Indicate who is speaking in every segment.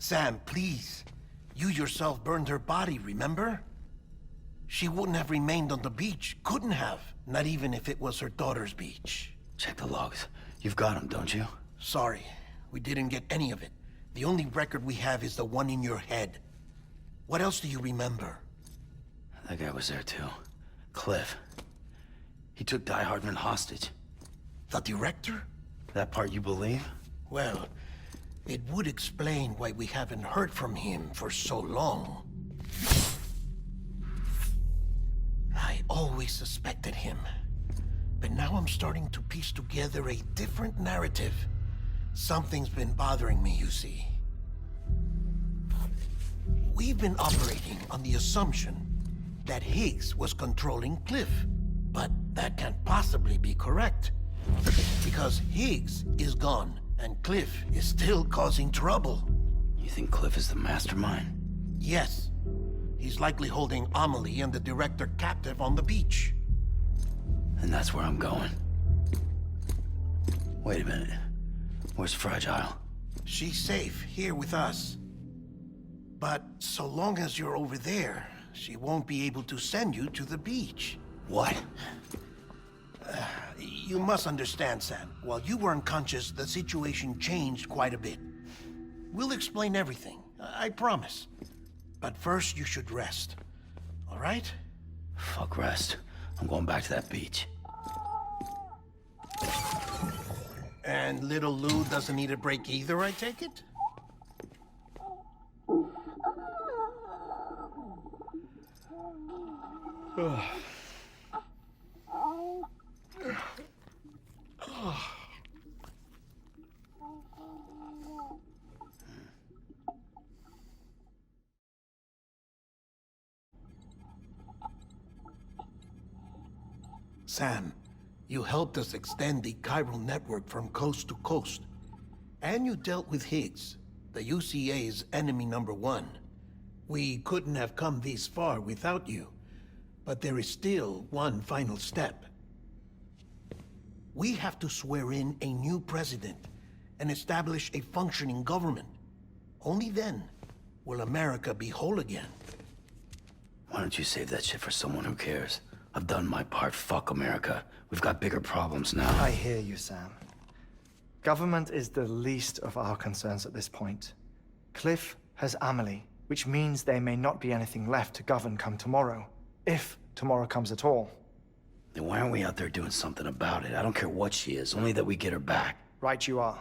Speaker 1: Sam, please. You yourself burned her body, remember? She wouldn't have remained on the beach. Couldn't have. Not even if it was her daughter's beach.
Speaker 2: Check the logs. You've got them, don't you?
Speaker 1: Sorry, we didn't get any of it. The only record we have is the one in your head. What else do you remember?
Speaker 2: That guy was there too. Cliff. He took Die Hardman hostage.
Speaker 1: The director?
Speaker 2: That part you believe?
Speaker 1: Well, it would explain why we haven't heard from him for so long. I always suspected him. But now I'm starting to piece together a different narrative. Something's been bothering me, you see. We've been operating on the assumption that Higgs was controlling Cliff. But that can't possibly be correct. Because Higgs is gone, and Cliff is still causing trouble.
Speaker 2: You think Cliff is the mastermind?
Speaker 1: Yes. He's likely holding Amelie and the director captive on the beach.
Speaker 2: And that's where I'm going. Wait a minute. Where's Fragile?
Speaker 1: She's safe here with us. But so long as you're over there, she won't be able to send you to the beach.
Speaker 2: What?
Speaker 1: You must understand, Sam. While you were unconscious, the situation changed quite a bit. We'll explain everything, I promise. But first, you should rest. All right?
Speaker 2: Fuck rest. I'm going back to that beach.
Speaker 1: And little Lou doesn't need a break either, I take it? Sam, you helped us extend the chiral network from coast to coast. And you dealt with Higgs, the UCA's enemy #1. We couldn't have come this far without you. But there is still one final step. We have to swear in a new president and establish a functioning government. Only then will America be whole again.
Speaker 2: Why don't you save that shit for someone who cares? I've done my part. Fuck America. We've got bigger problems now.
Speaker 3: I hear you, Sam. Government is the least of our concerns at this point. Cliff has Amelie, which means there may not be anything left to govern come tomorrow. If tomorrow comes at all.
Speaker 2: Then why aren't we out there doing something about it? I don't care what she is, only that we get her back.
Speaker 3: Right you are.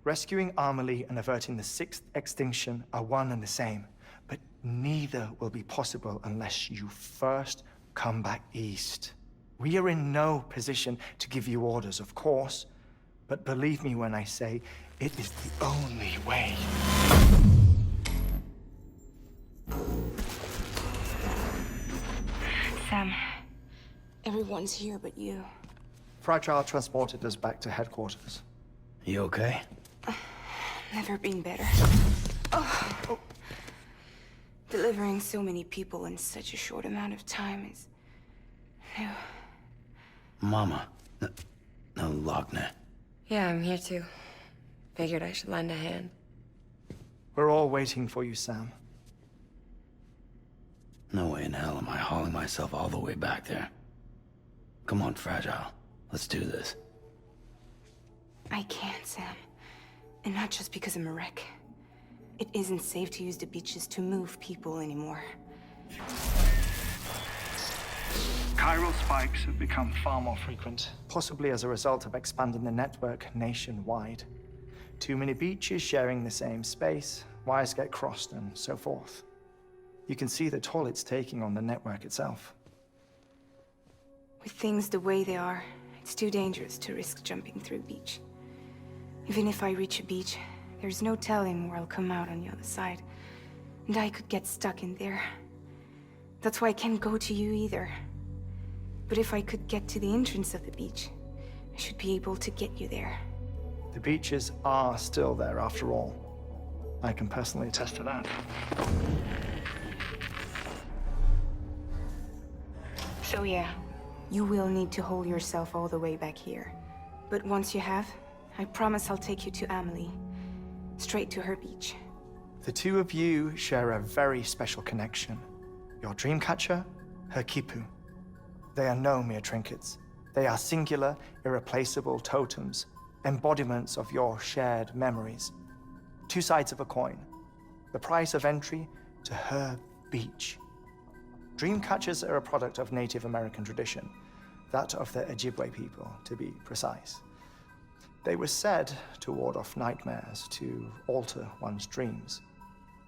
Speaker 3: Rescuing Amelie and averting the 6th extinction are one and the same. But neither will be possible unless you first come back east. We are in no position to give you orders, of course. But believe me when I say, it is the only way.
Speaker 4: Sam, everyone's here but you.
Speaker 3: Fragile transported us back to headquarters.
Speaker 2: You okay?
Speaker 4: Never been better. Oh. Delivering so many people in such a short amount of time is new.
Speaker 2: Mama. No, Lochner.
Speaker 5: Yeah, I'm here too. Figured I should lend a hand.
Speaker 3: We're all waiting for you, Sam.
Speaker 2: No way in hell am I hauling myself all the way back there. Come on, Fragile. Let's do this.
Speaker 4: I can't, Sam. And not just because I'm a wreck. It isn't safe to use the beaches to move people anymore.
Speaker 6: Chiral spikes have become
Speaker 3: Far more frequent, possibly as a result of expanding the network nationwide. Too many beaches sharing the same space, wires get crossed, and so forth. You can see the toll it's taking on the network itself.
Speaker 4: With things the way they are, it's too dangerous to risk jumping through a beach. Even if I reach a beach, there's no telling where I'll come out on the other side. And I could get stuck in there. That's why I can't go to you either. But if I could get to the entrance of the beach, I should be able to get you there.
Speaker 3: The beaches are still there after all. I can personally attest to that.
Speaker 4: So yeah, you will need to hold yourself all the way back here. But once you have, I promise I'll take you to Amelie. Straight to her beach.
Speaker 3: The two of you share a very special connection. Your dreamcatcher, her kipu. They are no mere trinkets. They are singular, irreplaceable totems, embodiments of your shared memories. Two sides of a coin. The price of entry to her beach. Dreamcatchers are a product of Native American tradition, that of the Ojibwe people, to be precise. They were said to ward off nightmares, to alter one's dreams.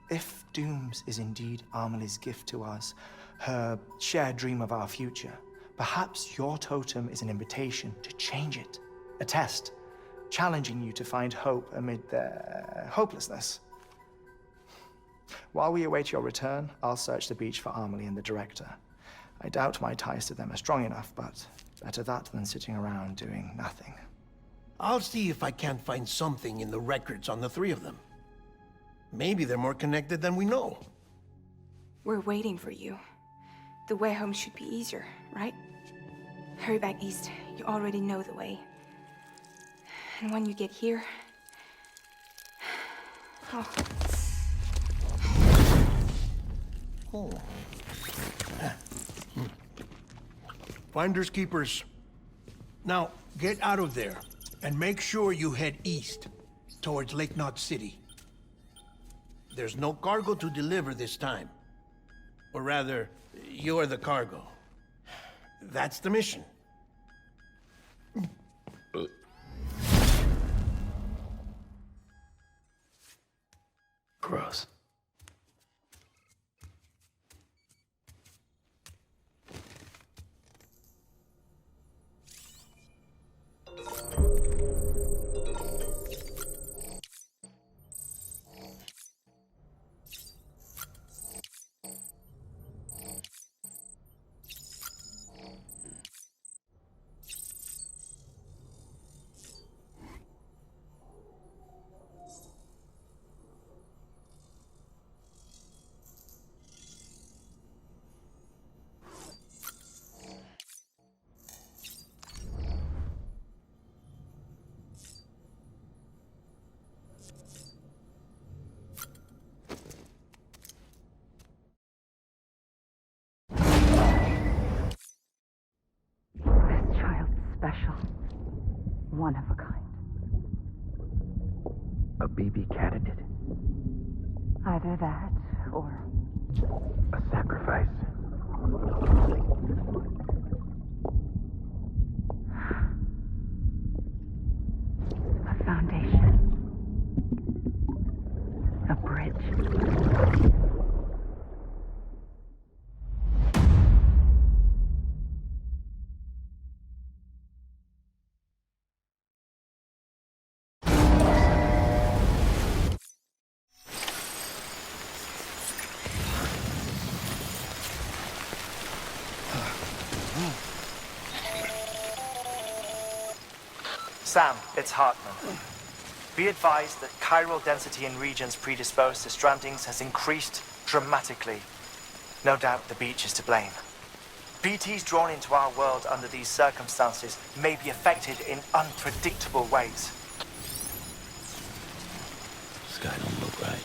Speaker 3: If Dooms is indeed Amelie's gift to us, her shared dream of our future, perhaps your totem is an invitation to change it. A test, challenging you to find hope amid their hopelessness. While we await your return, I'll search the beach for Amelie and the director. I doubt my ties to them are strong enough, but better that than sitting around doing nothing.
Speaker 1: I'll see if I can't find something in the records on the three of them. Maybe they're more connected than we know.
Speaker 4: We're waiting for you. The way home should be easier, right? Hurry back east. You already know the way. And when you get here... Oh.
Speaker 1: Oh. Finders keepers. Now, get out of there, and make sure you head east, towards Lake Knot City. There's no cargo to deliver this time. Or rather, you're the cargo. That's the mission.
Speaker 2: Gross.
Speaker 7: This child's special. One of a kind.
Speaker 8: A baby candidate?
Speaker 7: Either that, or...
Speaker 8: A sacrifice?
Speaker 7: a foundation. A bridge.
Speaker 3: Sam, it's Hartman. Be advised that chiral density in regions predisposed to strandings has increased dramatically. No doubt the beach is to blame. BTs drawn into our world under these circumstances may be affected in unpredictable ways.
Speaker 2: Sky don't look right.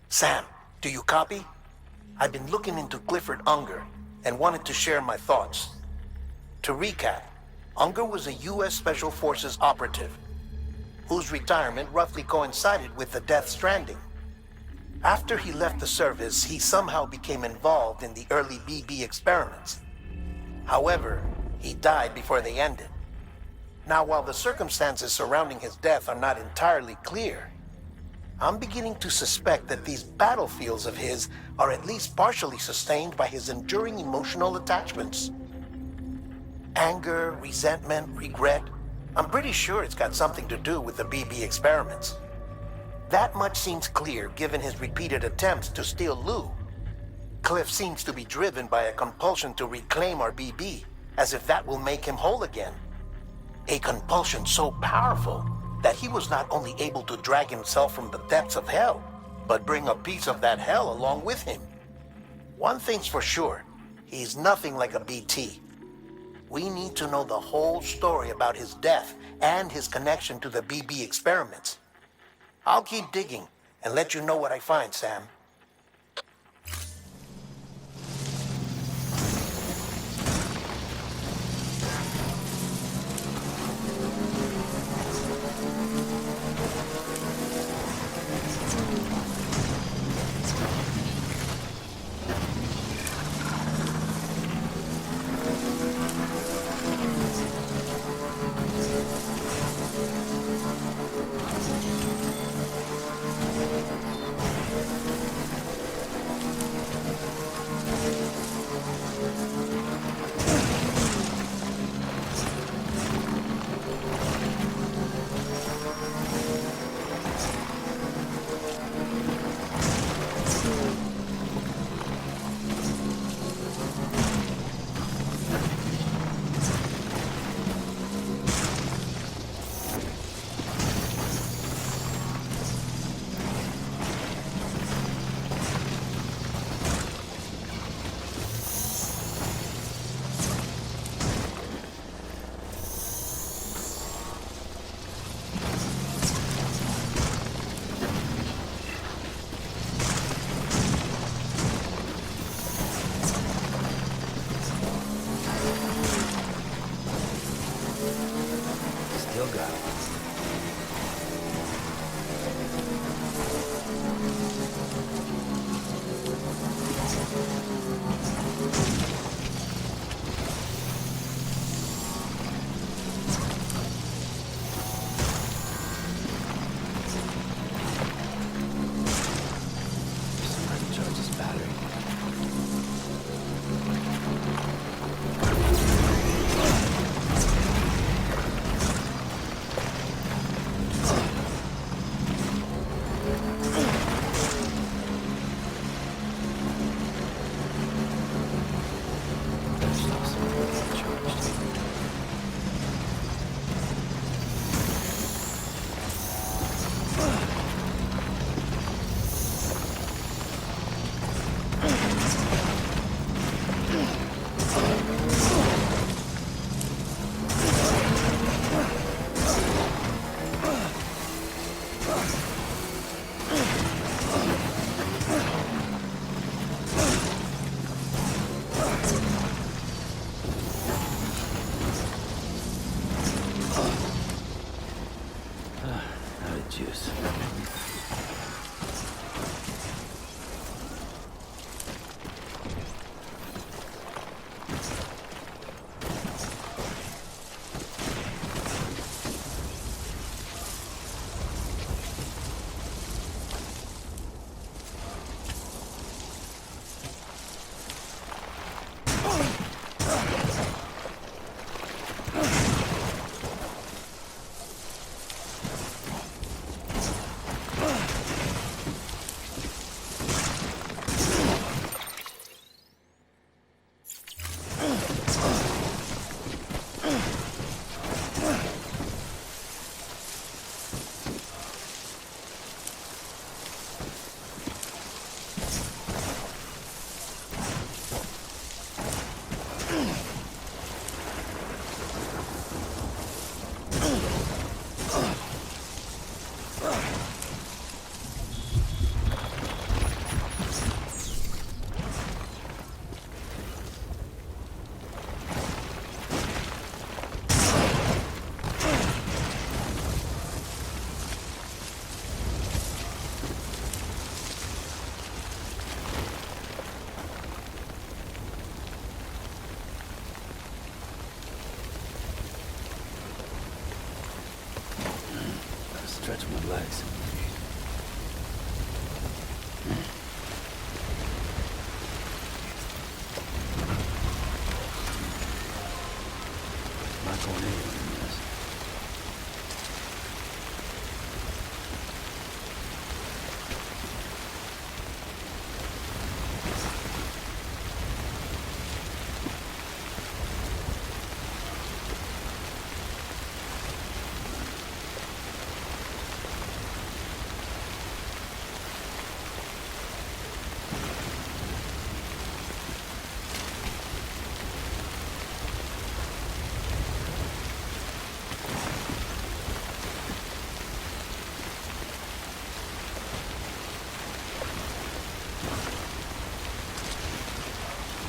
Speaker 1: Sam, do you copy? I've been looking into Clifford Unger and wanted to share my thoughts. To recap, Unger was a U.S. Special Forces operative whose retirement roughly coincided with the Death Stranding. After he left the service, he somehow became involved in the early BB experiments. However, he died before they ended. Now, while the circumstances surrounding his death are not entirely clear, I'm beginning to suspect that these battlefields of his are at least partially sustained by his enduring emotional attachments. Anger, resentment, regret. I'm pretty sure it's got something to do with the BB experiments. That much seems clear given his repeated attempts to steal Lou. Cliff seems to be driven by a compulsion to reclaim our BB, as if that will make him whole again. A compulsion so powerful that he was not only able to drag himself from the depths of hell, but bring a piece of that hell along with him. One thing's for sure, he's nothing like a BT. We need to know the whole story about his death and his connection to the BB experiments. I'll keep digging and let you know what I find, Sam.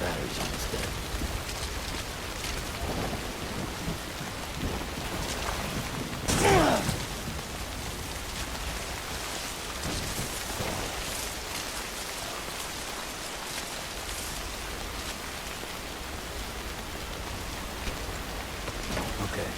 Speaker 2: battery's almost dead. Okay.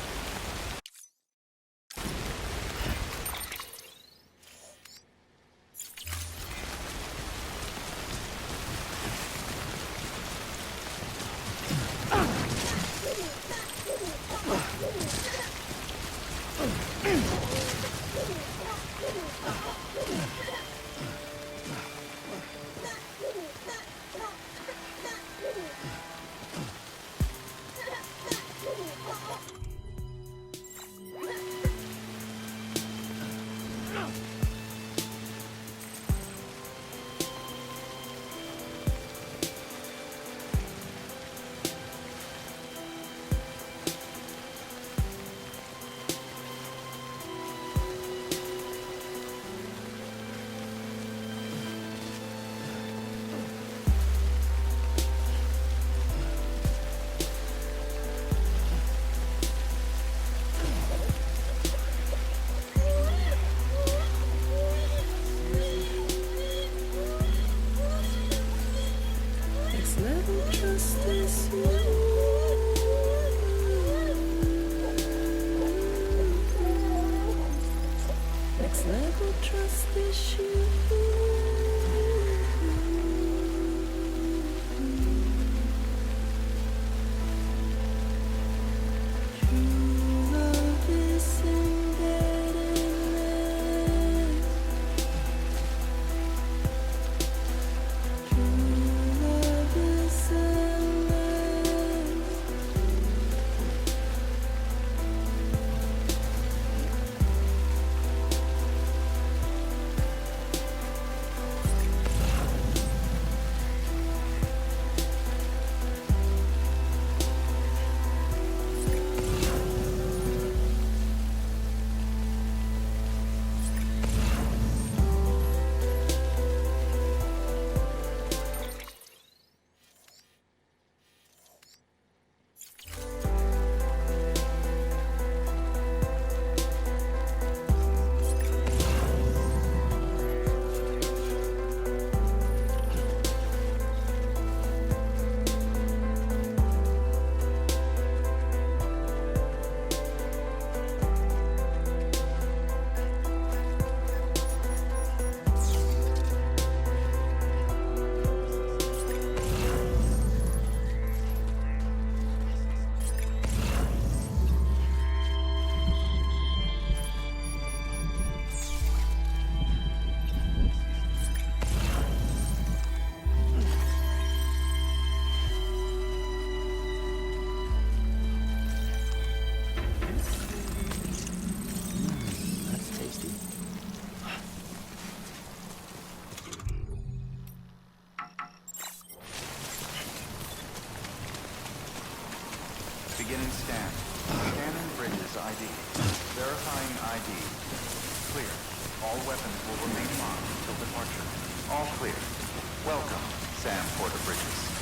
Speaker 5: Next level trust is you. Next level trust is you. True love is embedded in this. True love is endless.
Speaker 2: That's tasty.
Speaker 9: Beginning scan. Scanning bridges ID. Verifying ID. Clear. All weapons will remain locked until departure. All clear. Welcome, Sam Porter Bridges.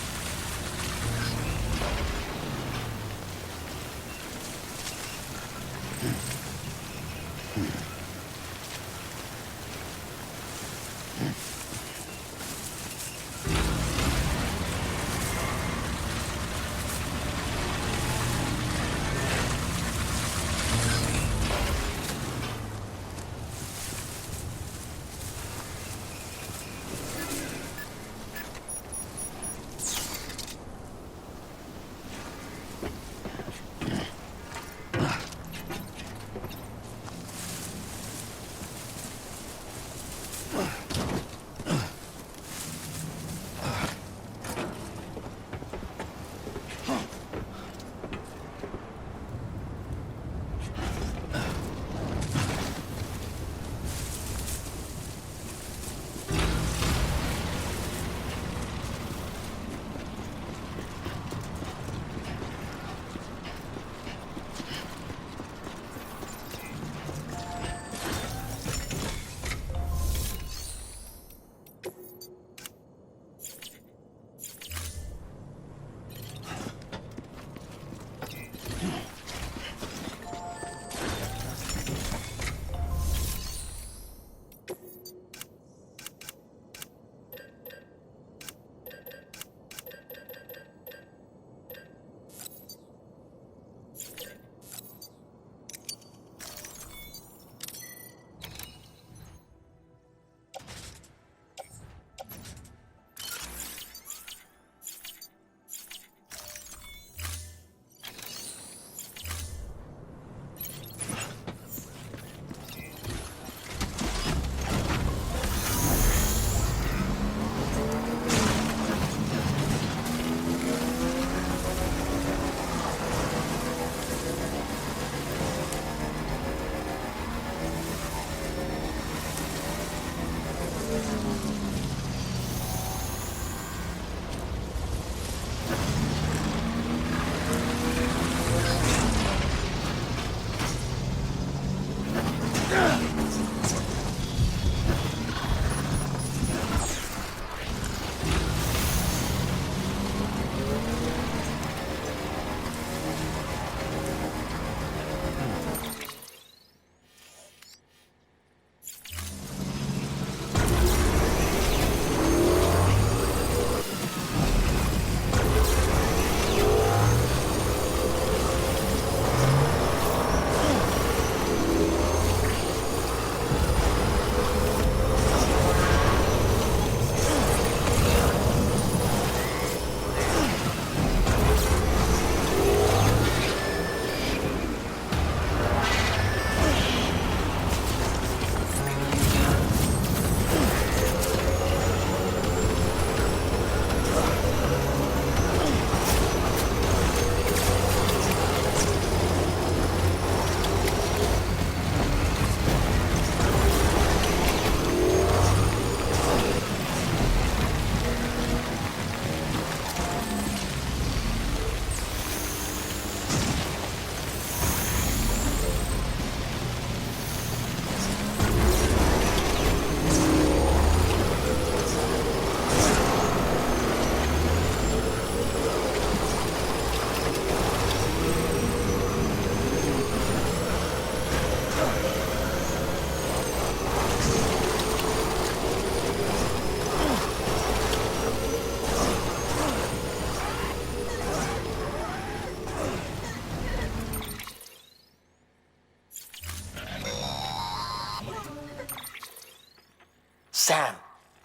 Speaker 1: Sam,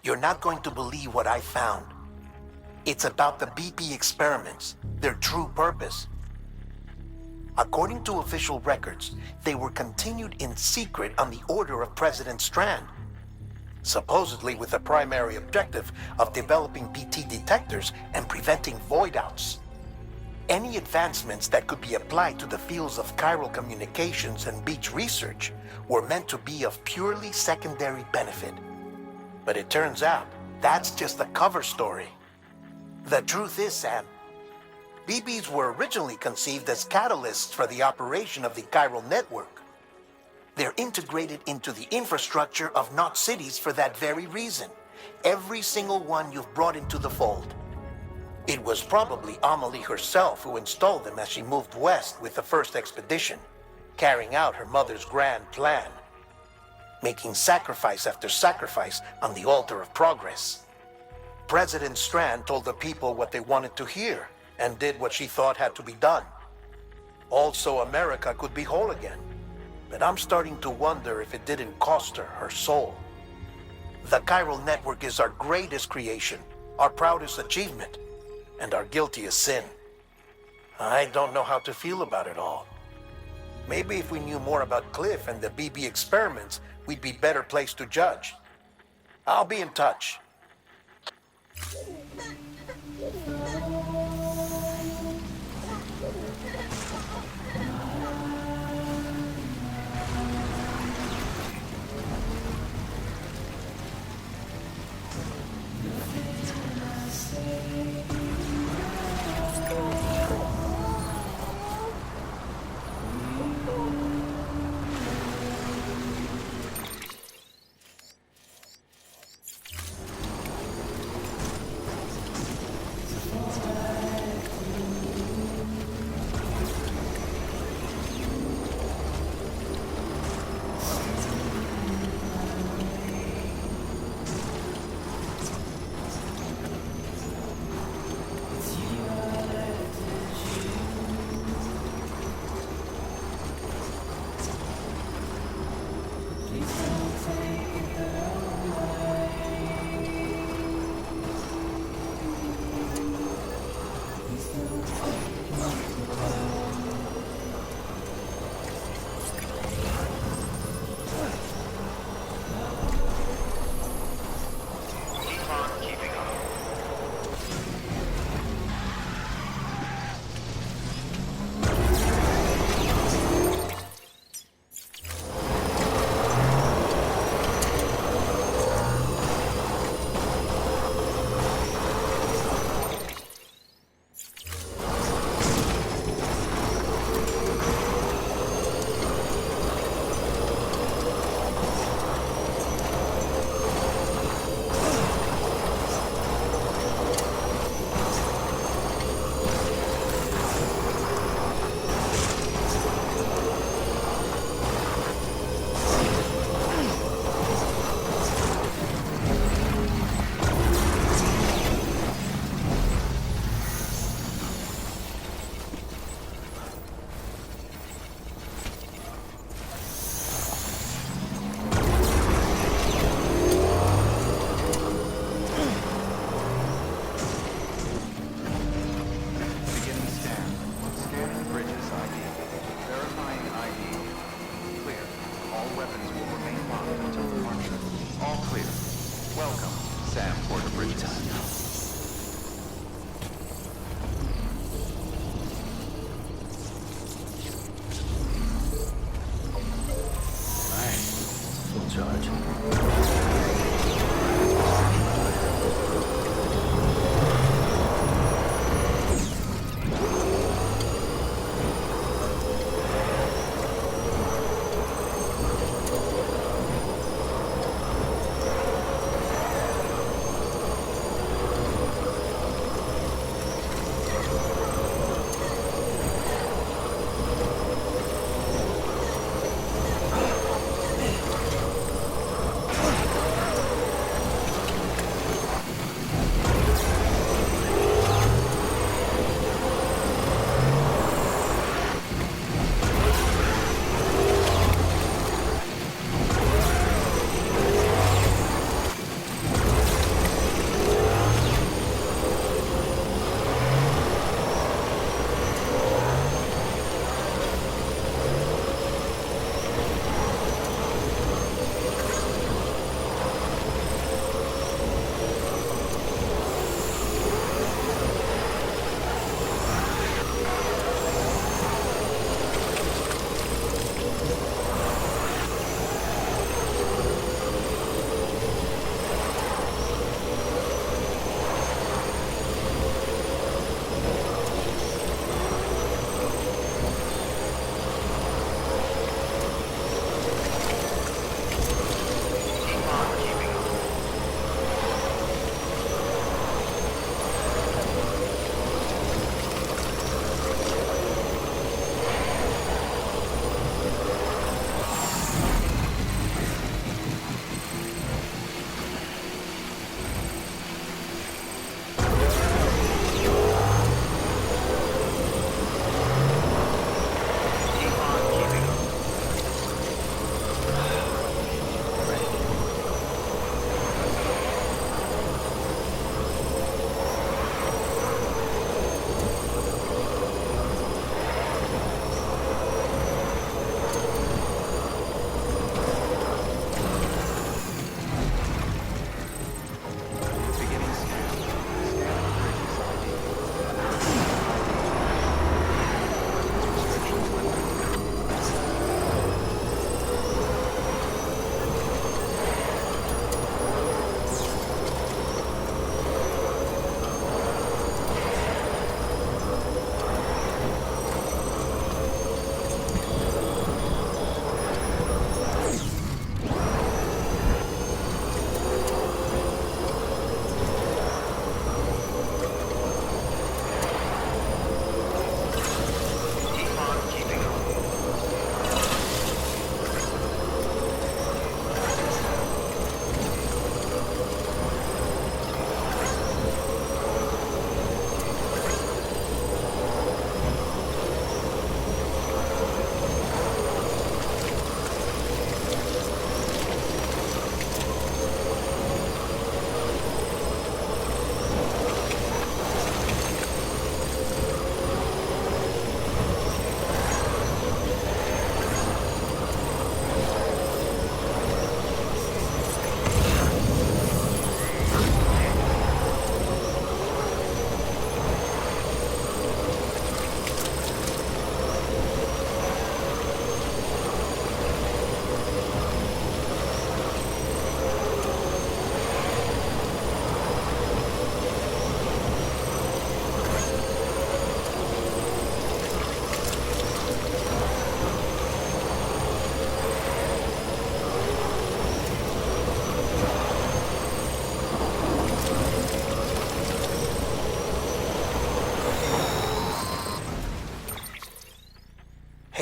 Speaker 1: you're not going to believe what I found. It's about the BP experiments, their true purpose. According to official records, they were continued in secret on the order of President Strand, supposedly with the primary objective of developing BT detectors and preventing void-outs. Any advancements that could be applied to the fields of chiral communications and beach research were meant to be of purely secondary benefit. But it turns out, that's just a cover story. The truth is, Sam, BBs were originally conceived as catalysts for the operation of the chiral network. They're integrated into the infrastructure of Knot cities for that very reason. Every single one you've brought into the fold. It was probably Amelie herself who installed them as she moved west with the first expedition, carrying out her mother's grand plan, making sacrifice after sacrifice on the altar of progress. President Strand told the people what they wanted to hear, and did what she thought had to be done. Also, America could be whole again. But I'm starting to wonder if it didn't cost her her soul. The chiral network is our greatest creation, our proudest achievement, and our guiltiest sin. I don't know how to feel about it all. Maybe if we knew more about Cliff and the BB experiments, we'd be better placed to judge. I'll be in touch.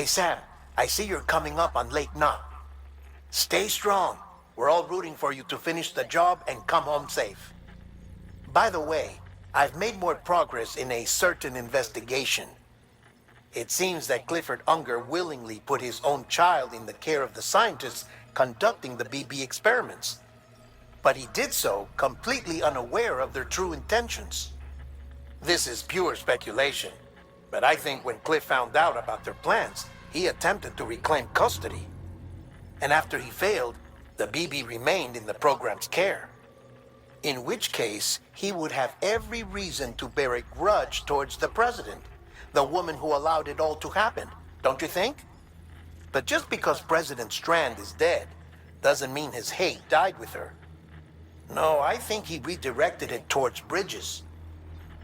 Speaker 1: Hey Sam, I see you're coming up on Lake Knot. Stay strong. We're all rooting for you to finish the job and come home safe. By the way, I've made more progress in a certain investigation. It seems that Clifford Unger willingly put his own child in the care of the scientists conducting the BB experiments. But he did so completely unaware of their true intentions. This is pure speculation, but I think when Cliff found out about their plans, he attempted to reclaim custody. And after he failed, the BB remained in the program's care. In which case, he would have every reason to bear a grudge towards the president, the woman who allowed it all to happen, don't you think? But just because President Strand is dead, doesn't mean his hate died with her. No, I think he redirected it towards Bridges.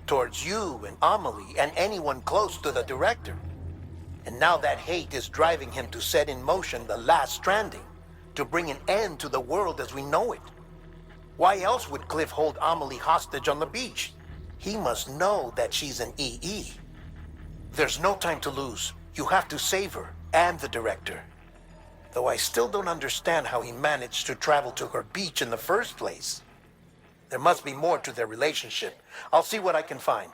Speaker 1: Towards you and Amelie and anyone close to the director. And now that hate is driving him to set in motion the last Stranding, to bring an end to the world as we know it. Why else would Cliff hold Amelie hostage on the beach? He must know that she's an EE. There's no time to lose. You have to save her and the director. Though I still don't understand how he managed to travel to her beach in the first place. There must be more to their relationship. I'll see what I can find.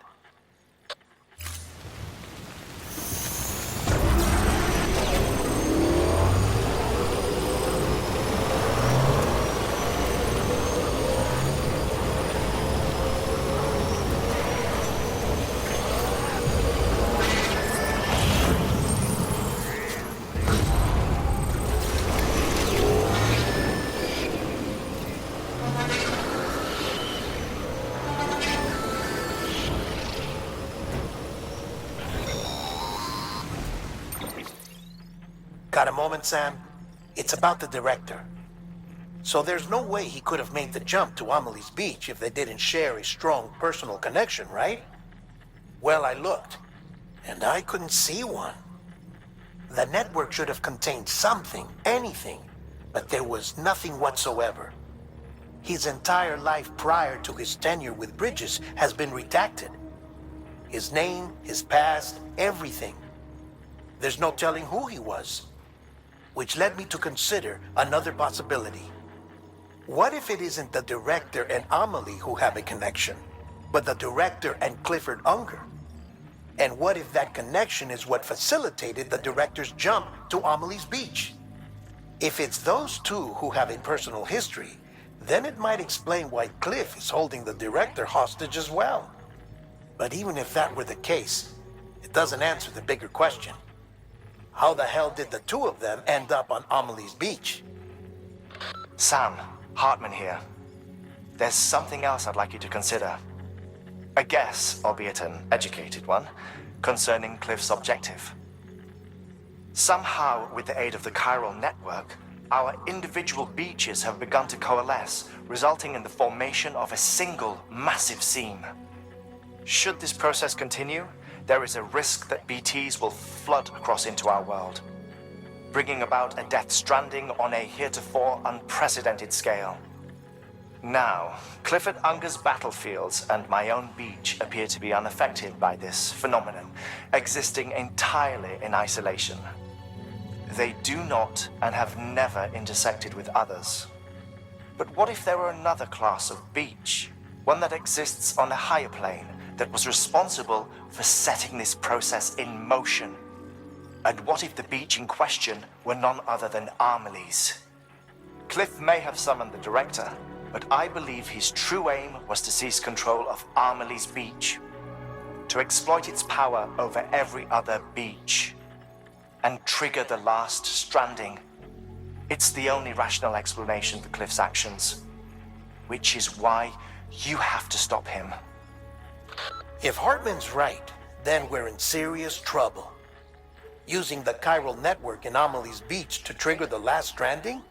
Speaker 1: Got a moment, Sam? It's about the director. So there's no way he could have made the jump to Amelie's beach if they didn't share a strong personal connection, right? Well, I looked, and I couldn't see one. The network should have contained something, anything, but there was nothing whatsoever. His entire life prior to his tenure with Bridges has been redacted. His name, his past, everything. There's no telling who he was. Which led me to consider another possibility. What if it isn't the director and Amelie who have a connection, but the director and Clifford Unger? And what if that connection is what facilitated the director's jump to Amelie's beach? If it's those two who have a personal history, then it might explain why Cliff is holding the director hostage as well. But even if that were the case, it doesn't answer the bigger question. How the hell did the two of them end up on Amelie's beach?
Speaker 3: Sam, Hartman here. There's something else I'd like you to consider. A guess, albeit an educated one, concerning Cliff's objective. Somehow, with the aid of the chiral network, our individual beaches have begun to coalesce, resulting in the formation of a single massive seam. Should this process continue, there is a risk that BTs will flood across into our world, bringing about a death stranding on a heretofore unprecedented scale. Now, Clifford Unger's battlefields and my own beach appear to be unaffected by this phenomenon, existing entirely in isolation. They do not and have never intersected with others. But what if there were another class of beach, one that exists on a higher plane, that was responsible for setting this process in motion? And what if the beach in question were none other than Amelie's? Cliff may have summoned the director, but I believe his true aim was to seize control of Amelie's beach, to exploit its power over every other beach, and trigger the last Stranding. It's the only rational explanation for Cliff's actions, which is why you have to stop him.
Speaker 1: If Hartman's right, then we're in serious trouble. Using the chiral network in Amelie's beach to trigger the last Stranding?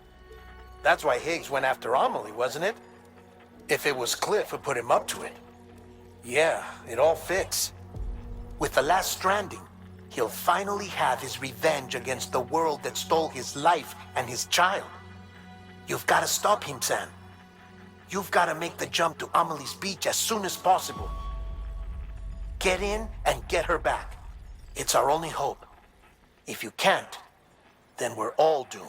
Speaker 1: That's why Higgs went after Amelie, wasn't it? If it was Cliff who put him up to it. Yeah, it all fits. With the last Stranding, he'll finally have his revenge against the world that stole his life and his child. You've got to stop him, Sam. You've got to make the jump to Amelie's beach as soon as possible. Get in and get her back. It's our only hope. If you can't, then we're all doomed.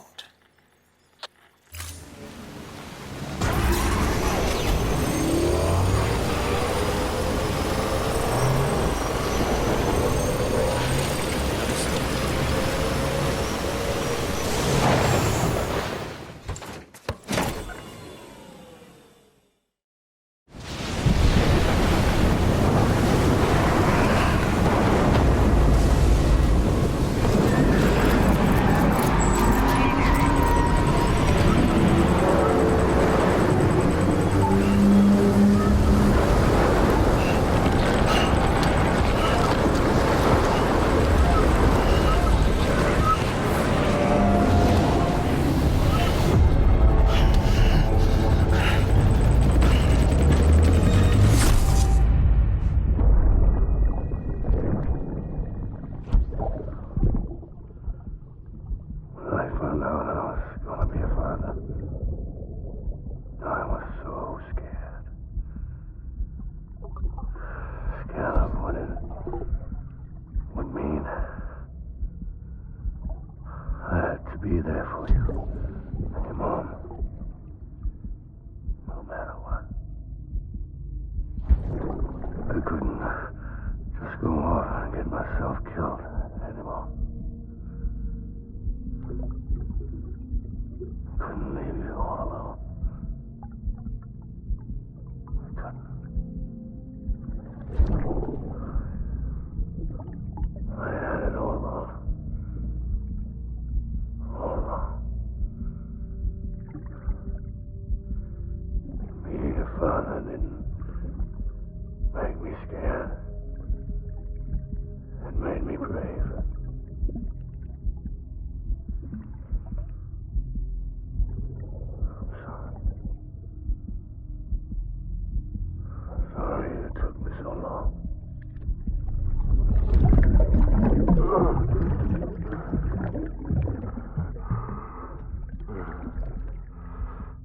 Speaker 8: Be there for you and your mom, no matter what. I couldn't just go off and get myself killed anymore. Couldn't leave you all alone. I couldn't. I had it all wrong. All wrong. Being a father didn't make me scared. It made me brave. I'm sorry. Sorry it took me so long.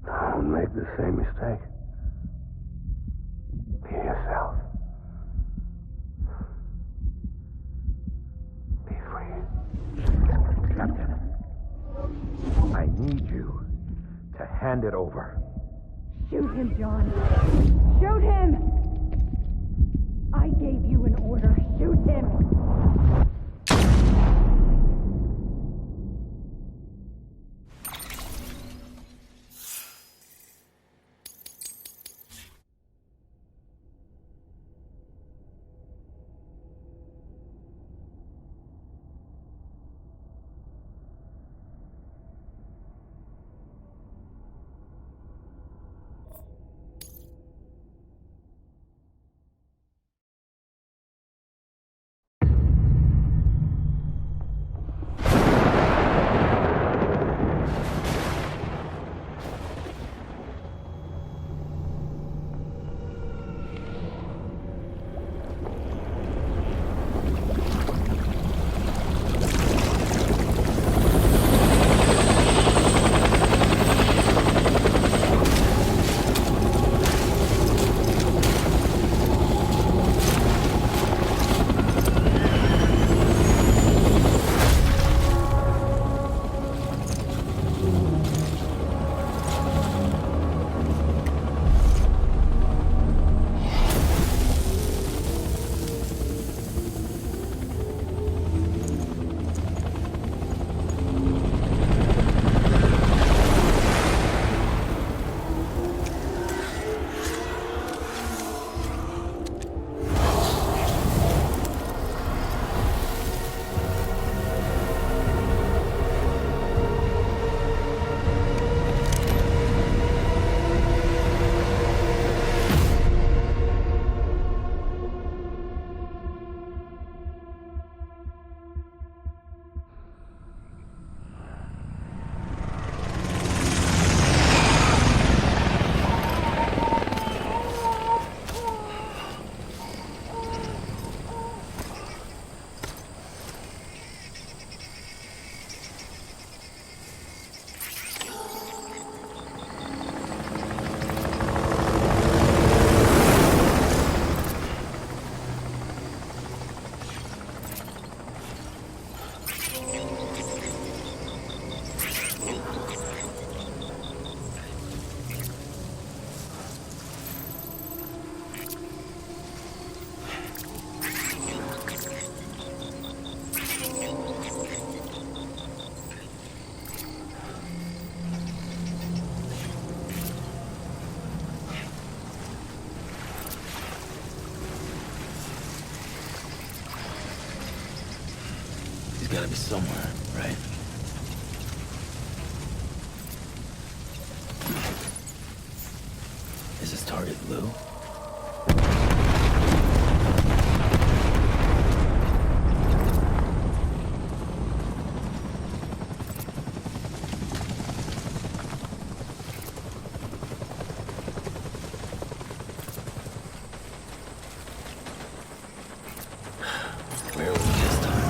Speaker 8: Don't make the same mistake. Be yourself. Be free.
Speaker 10: Captain, I need you to hand it over.
Speaker 7: Shoot him, John. Shoot him! I gave you an order. Shoot him!
Speaker 2: He's gotta be somewhere, right? Is his target Lou? Where are we this time?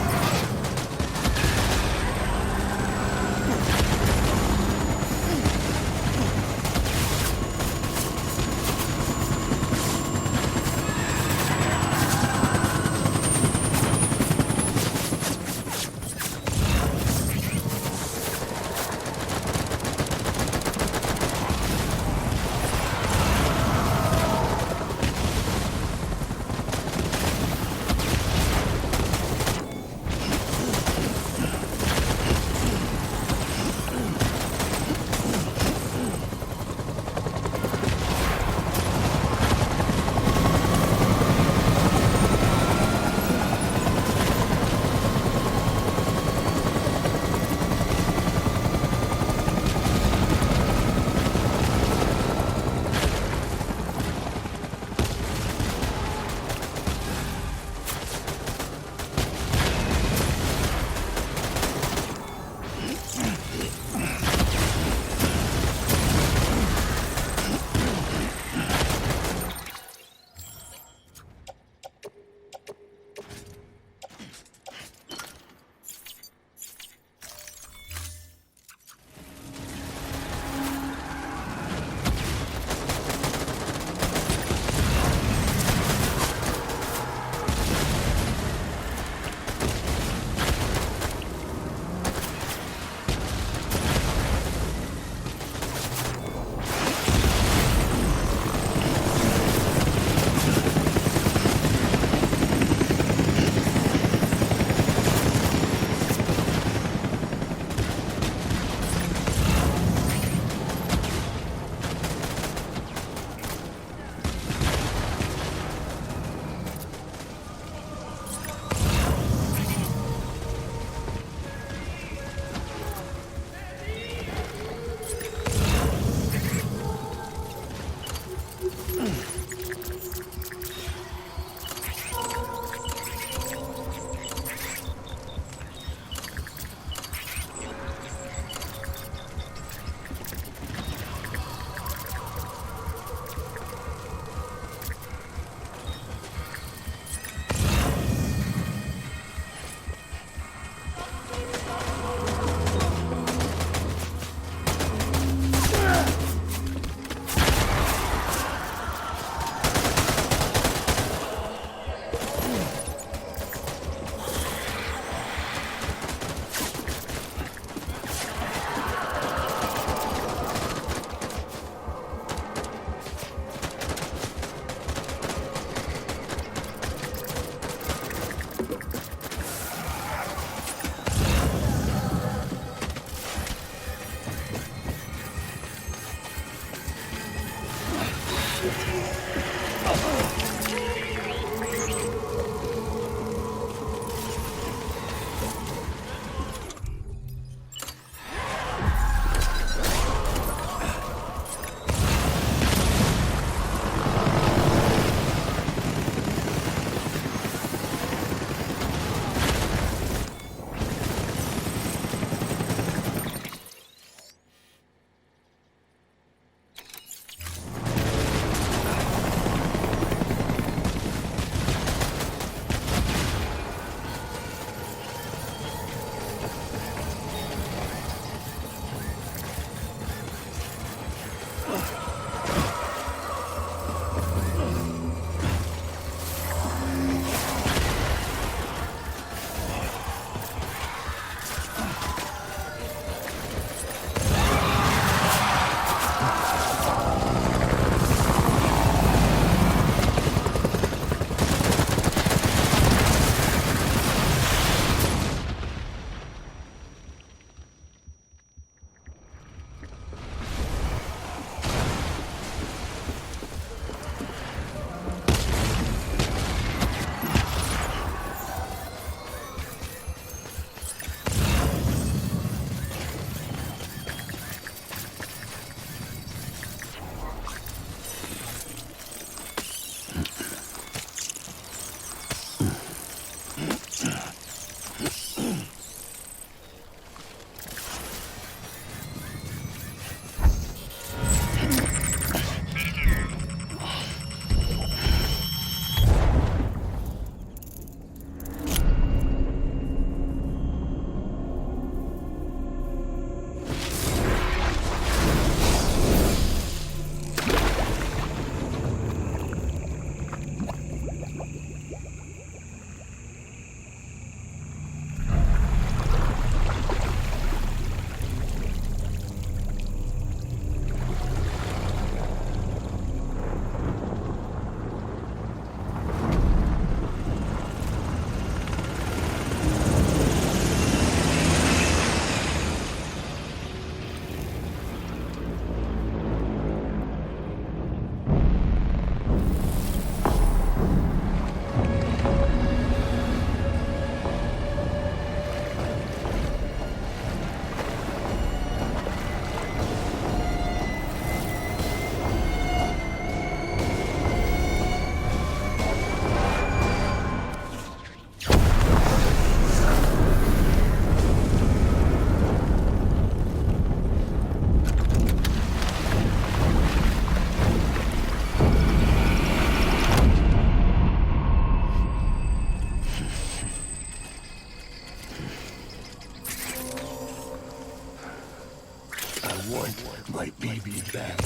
Speaker 8: my BB back.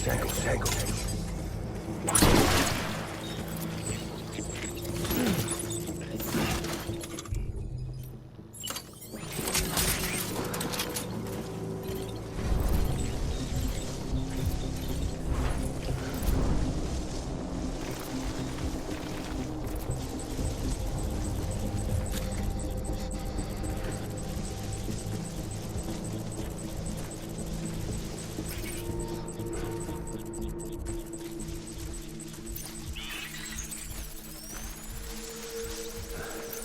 Speaker 8: Tango.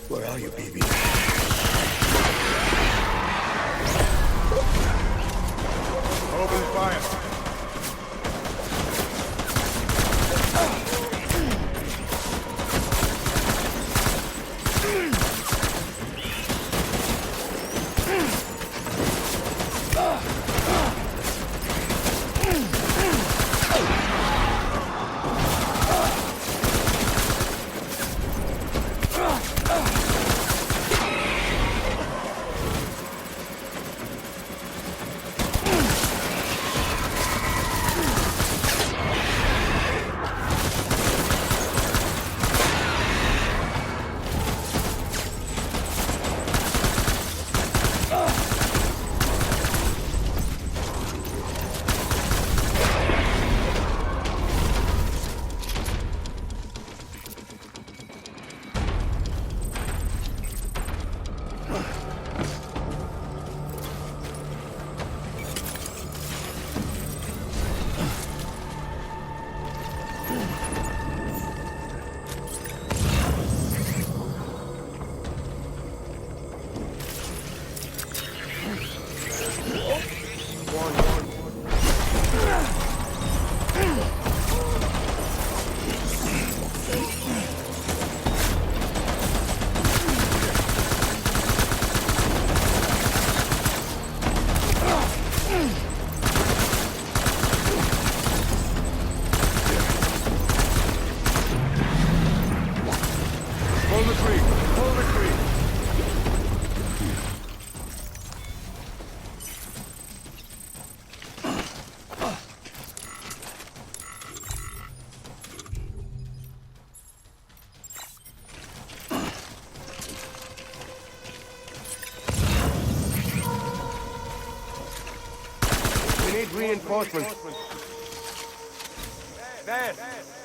Speaker 8: Where are you, BB?
Speaker 6: Open fire.
Speaker 10: We need reinforcements.
Speaker 6: There.